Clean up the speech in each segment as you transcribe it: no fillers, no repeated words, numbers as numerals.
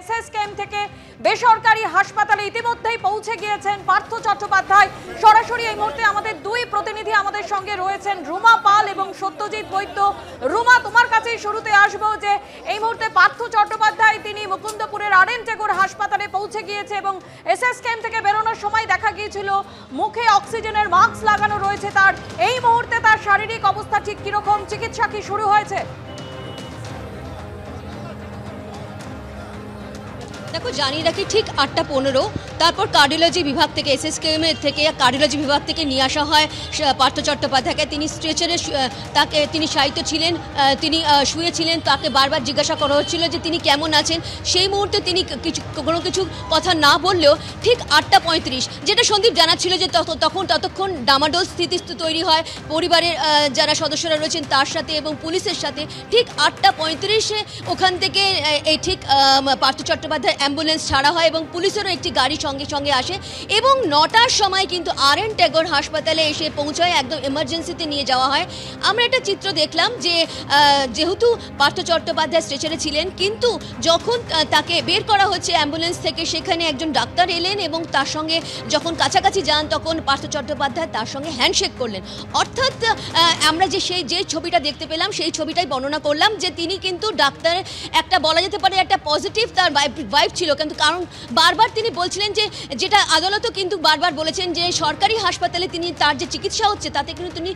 SSKM থেকে বেসরকারি হাসপাতালে ইতিমধ্যেই পৌঁছে গিয়েছেন পার্থ চট্টোপাধ্যায়। সরাসরি এই মুহূর্তে আমাদের দুই প্রতিনিধি আমাদের সঙ্গে রয়েছেন, রুমা পাল এবং সত্যজিৎ বৈদ্য। রুমা, তোমার কাছেই শুরুতে আসবো যে এই মুহূর্তে পার্থ চট্টোপাধ্যায় তিনি মুকুন্দপুরের আরএন টেগোর হাসপাতালে পৌঁছে গিয়েছে এবং এসএসকেএম থেকে বেরোনোর সময় দেখা গিয়েছিল মুখে অক্সিজেনের মাস্ক লাগানো রয়েছে তার। এই মুহূর্তে তার শারীরিক অবস্থা ঠিক কিরকম, চিকিৎসা কি শুরু হয়েছে? দেখো, জানিয়ে রাখি ঠিক 8:15 তারপর কার্ডিওলজি বিভাগ থেকে এসএসকেএম থেকে কার্ডিওলজি বিভাগ থেকে নিয়ে আসা হয় পার্থ চট্টোপাধ্যায়কে। তিনি স্ট্রেচারে তাকে তিনি শায়িত ছিলেন, তিনি শুয়েছিলেন। তাকে বারবার জিজ্ঞাসা করা হচ্ছিল যে তিনি কেমন আছেন। সেই মুহূর্তে তিনি কোনো কিছু কথা না বললেও ঠিক 8:35, যেটা সন্দীপ জানাচ্ছিল যে ততক্ষণ ডামাডোল স্থিতি তৈরি হয় পরিবারের যারা সদস্যরা রয়েছেন তার সাথে এবং পুলিশের সাথে। ঠিক 8:35 ওখান থেকে এই ঠিক পার্থ চট্টোপাধ্যায় অ্যাম্বুলেন্স ছাড়া হয় এবং পুলিশেরও একটি গাড়ি সঙ্গে সঙ্গে আসে এবং 9টার সময় কিন্তু আরএন টেগোর হাসপাতালে এসে পৌঁছায়, একদম এমার্জেন্সিতে নিয়ে যাওয়া হয়। আমরা একটা চিত্র দেখলাম যে যেহেতু পার্থ চট্টোপাধ্যায় স্ট্রেচারে ছিলেন, কিন্তু যখন তাকে বের করা হচ্ছে অ্যাম্বুলেন্স থেকে সেখানে একজন ডাক্তার এলেন এবং তার সঙ্গে যখন কাছাকাছি যান তখন পার্থ চট্টোপাধ্যায় তার সঙ্গে হ্যান্ডশেক করলেন। অর্থাৎ আমরা যে ছবিটা দেখতে পেলাম সেই ছবিটাই বর্ণনা করলাম যে তিনি কিন্তু ডাক্তার একটা বলা যেতে পারে একটা পজিটিভ তার ভাইব ছিল, কিন্তু কারণ বারবার তিনি বলছিলেন যে যেটা আদালতও কিন্তু বারবার বলেছেন যে সরকারি হাসপাতালে তিনি তার যে চিকিৎসা হচ্ছে তাতে কিন্তু তিনি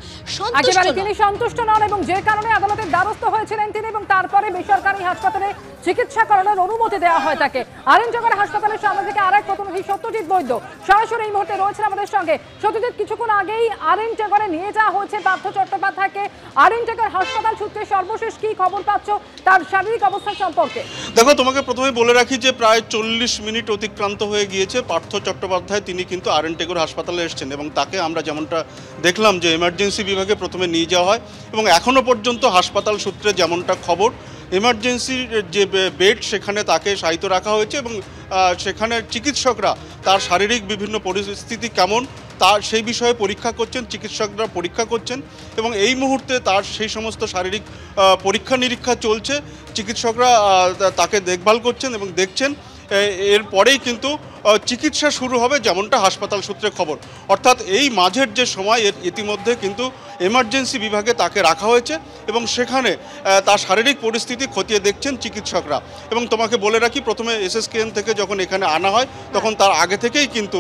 সন্তুষ্ট নন এবং যে কারণে আদালতের দ্বারস্থ হয়েছিলেন তিনি এবং তারপরে বেসরকারি হাসপাতালে চিকিৎসা করানোর অনুমতি দেওয়া হয় তাকে। আরএন টেগোর হাসপাতালের সামনে থেকে আরেক প্রতিনিধি সত্যজিৎ বৈদ্য সরাসরি এই মুহূর্তে রয়েছেন আমাদের সঙ্গে। সত্যজিৎ, কিছুক্ষণ আগেই আরএন টেগোরে নিয়ে যাওয়া হয়েছে পার্থ চট্টোপাধ্যায়কে। আরএন টেগোর হাসপাতাল সূত্রে সর্বশেষ কি খবর পাচ্ছ তার শারীরিক অবস্থা সম্পর্কে? দেখো, তোমাকে প্রথমে বলে রাখি যে প্রায় 40 মিনিট অতিক্রান্ত হয়ে গিয়েছে। পার্থ চট্টোপাধ্যায় তিনি কিন্তু আরএন টেগোর হাসপাতালে এসেছেন এবং তাকে আমরা যেমনটা দেখলাম যে এমার্জেন্সি বিভাগে প্রথমে নিয়ে যাওয়া হয় এবং এখনও পর্যন্ত হাসপাতাল সূত্রে যেমনটা খবর এমার্জেন্সির যে বেড সেখানে তাকে শায়িত রাখা হয়েছে এবং সেখানে চিকিৎসকরা তার শারীরিক বিভিন্ন পরিস্থিতি কেমন তার সেই বিষয়ে পরীক্ষা করছেন, চিকিৎসকরা পরীক্ষা করছেন এবং এই মুহূর্তে তার সেই সমস্ত শারীরিক পরীক্ষা নিরীক্ষা চলছে। চিকিৎসকরা তাকে দেখভাল করছেন এবং দেখছেন। এরপরেই কিন্তু চিকিৎসা শুরু হবে যেমনটা হাসপাতাল সূত্রে খবর। অর্থাৎ এই মাঝের যে সময় ইতিমধ্যে কিন্তু এমার্জেন্সি বিভাগে তাকে রাখা হয়েছে এবং সেখানে তার শারীরিক পরিস্থিতি খতিয়ে দেখছেন চিকিৎসকরা। এবং তোমাকে বলে রাখি, প্রথমে এসএসকেএম থেকে যখন এখানে আনা হয় তখন তার আগে থেকেই কিন্তু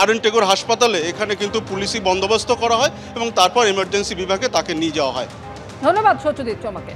আরএন টেগোর হাসপাতালে এখানে কিন্তু পুলিশি বন্দোবস্ত করা হয় এবং তারপর এমার্জেন্সি বিভাগে তাকে নিয়ে যাওয়া হয়। ধন্যবাদ সত্যজিৎ তোমাকে।